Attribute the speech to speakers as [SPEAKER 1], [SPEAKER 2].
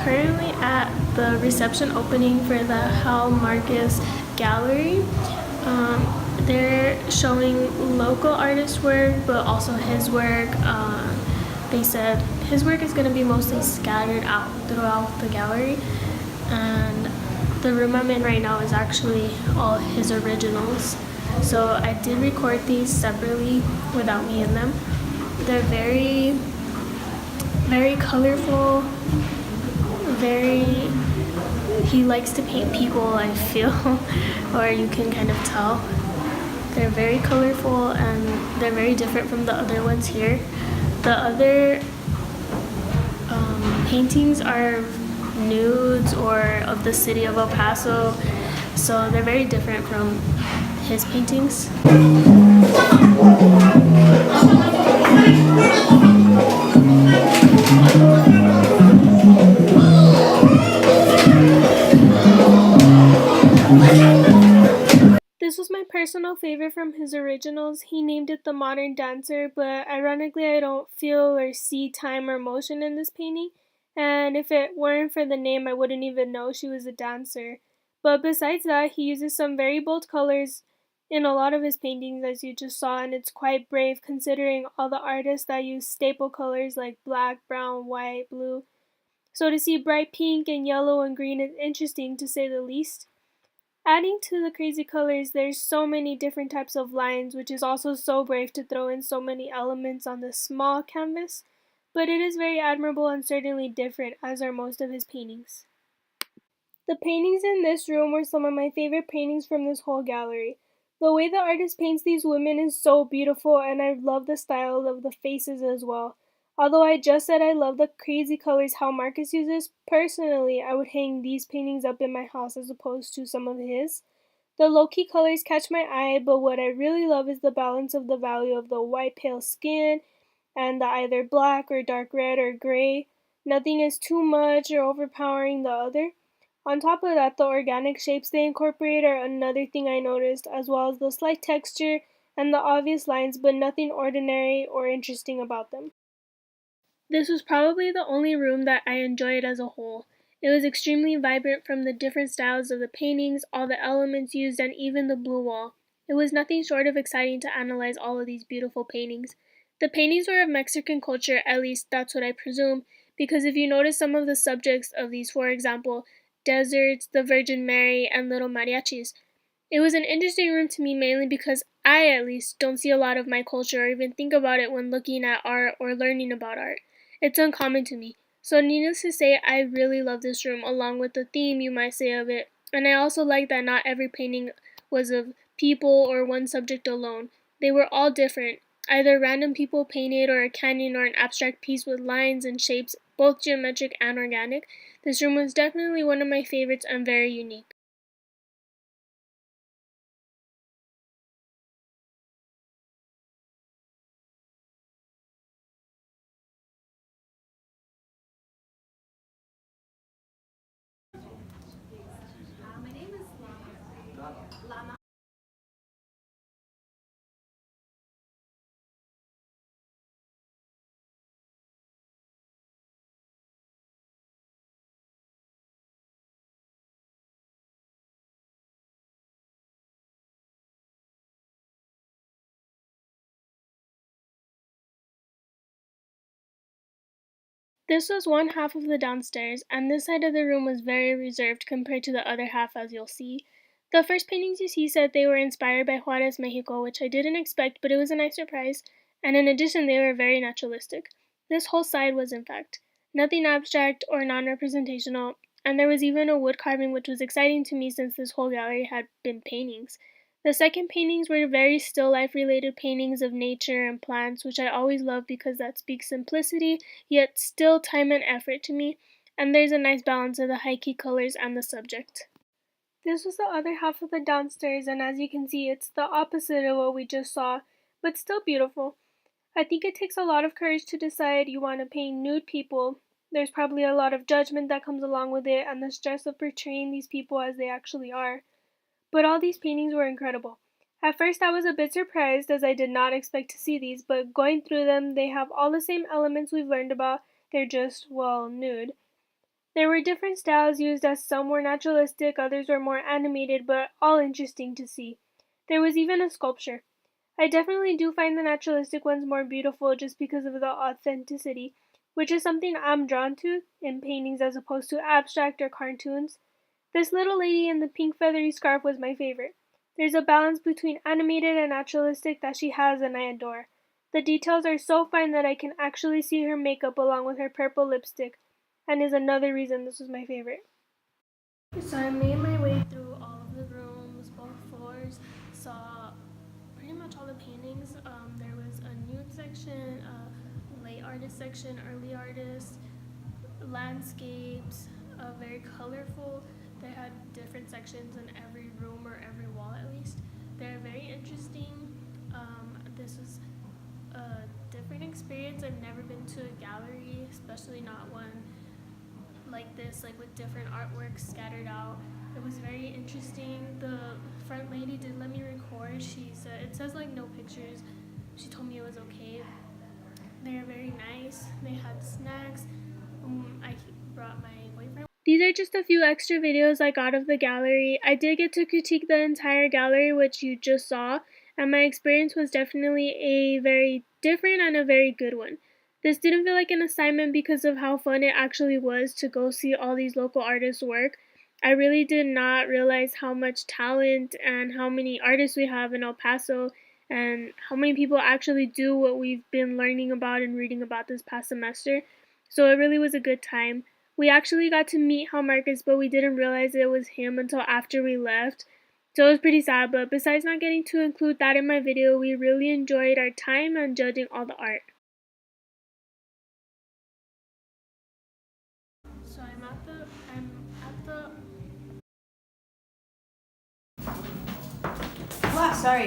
[SPEAKER 1] currently at the reception opening for the Hal Marcus Gallery. They're showing local artist work, but also his work. They said his work is going to be mostly scattered out throughout the gallery, and the room I'm in right now is actually all his originals. So I did record these separately without me in them. They're very, very colorful, very, he likes to paint people, I feel, or you can kind of tell. They're very colorful and they're very different from the other ones here. The other paintings are nudes or of the city of El Paso, so they're very different from his paintings. This was my personal favorite from his originals. He named it The Modern Dancer, but ironically I don't feel or see time or motion in this painting, and if it weren't for the name I wouldn't even know she was a dancer. But besides that, he uses some very bold colors in a lot of his paintings, as you just saw, and it's quite brave considering all the artists that use staple colors like black, brown, white, blue. So to see bright pink and yellow and green is interesting to say the least. Adding to the crazy colors, there's so many different types of lines, which is also so brave to throw in so many elements on this small canvas, but it is very admirable and certainly different, as are most of his paintings. The paintings in this room were some of my favorite paintings from this whole gallery. The way the artist paints these women is so beautiful, and I love the style of the faces as well. Although I just said I love the crazy colors Hal Marcus uses, personally I would hang these paintings up in my house as opposed to some of his. The low-key colors catch my eye, but what I really love is the balance of the value of the white pale skin and the either black or dark red or gray. Nothing is too much or overpowering the other. On top of that, the organic shapes they incorporate are another thing I noticed, as well as the slight texture and the obvious lines, but nothing ordinary or interesting about them. This was probably the only room that I enjoyed as a whole. It was extremely vibrant from the different styles of the paintings, all the elements used, and even the blue wall. It was nothing short of exciting to analyze all of these beautiful paintings. The paintings were of Mexican culture, at least that's what I presume, because if you notice some of the subjects of these, for example, deserts, the Virgin Mary, and little mariachis. It was an interesting room to me mainly because I, at least, don't see a lot of my culture or even think about it when looking at art or learning about art. It's uncommon to me. So needless to say, I really love this room along with the theme you might say of it. And I also like that not every painting was of people or one subject alone. They were all different, either random people painted or a canyon or an abstract piece with lines and shapes, both geometric and organic. This room was definitely one of my favorites and very unique. This was one half of the downstairs, and this side of the room was very reserved compared to the other half, as you'll see. The first paintings you see said they were inspired by Juarez, Mexico, which I didn't expect, but it was a nice surprise, and in addition, they were very naturalistic. This whole side was, in fact, nothing abstract or non-representational, and there was even a wood carving, which was exciting to me since this whole gallery had been paintings. The second paintings were very still life related paintings of nature and plants, which I always love because that speaks simplicity, yet still time and effort to me, and there's a nice balance of the high key colors and the subject. This was the other half of the downstairs, and as you can see, it's the opposite of what we just saw, but still beautiful. I think it takes a lot of courage to decide you want to paint nude people. There's probably a lot of judgment that comes along with it, and the stress of portraying these people as they actually are. But all these paintings were incredible. At first I was a bit surprised as I did not expect to see these, but going through them, they have all the same elements we've learned about, they're just, well, nude. There were different styles used as some were naturalistic, others were more animated, but all interesting to see. There was even a sculpture. I definitely do find the naturalistic ones more beautiful just because of the authenticity, which is something I'm drawn to in paintings as opposed to abstract or cartoons. This little lady in the pink feathery scarf was my favorite. There's a balance between animated and naturalistic that she has and I adore. The details are so fine that I can actually see her makeup along with her purple lipstick, and is another reason this was my favorite. So I made my way through all of the rooms, both floors, saw pretty much all the paintings. There was a nude section, a late artist section, early artists, landscapes, very colorful. They had different sections in every room or every wall at least. They're very interesting. This was a different experience. I've never been to a gallery, especially not one like this, like with different artworks scattered out. It was very interesting. The front lady did let me record. She said, it says like no pictures. She told me it was okay. They're very nice. They had snacks. I brought my boyfriend. These are just a few extra videos I got of the gallery. I did get to critique the entire gallery, which you just saw, and my experience was definitely a very different and a very good one. This didn't feel like an assignment because of how fun it actually was to go see all these local artists' work. I really did not realize how much talent and how many artists we have in El Paso, and how many people actually do what we've been learning about and reading about this past semester. So it really was a good time. We actually got to meet Hal Marcus, but we didn't realize it was him until after we left. So it was pretty sad, but besides not getting to include that in my video, we really enjoyed our time and judging all the art. So I'm at the
[SPEAKER 2] Wow, sorry.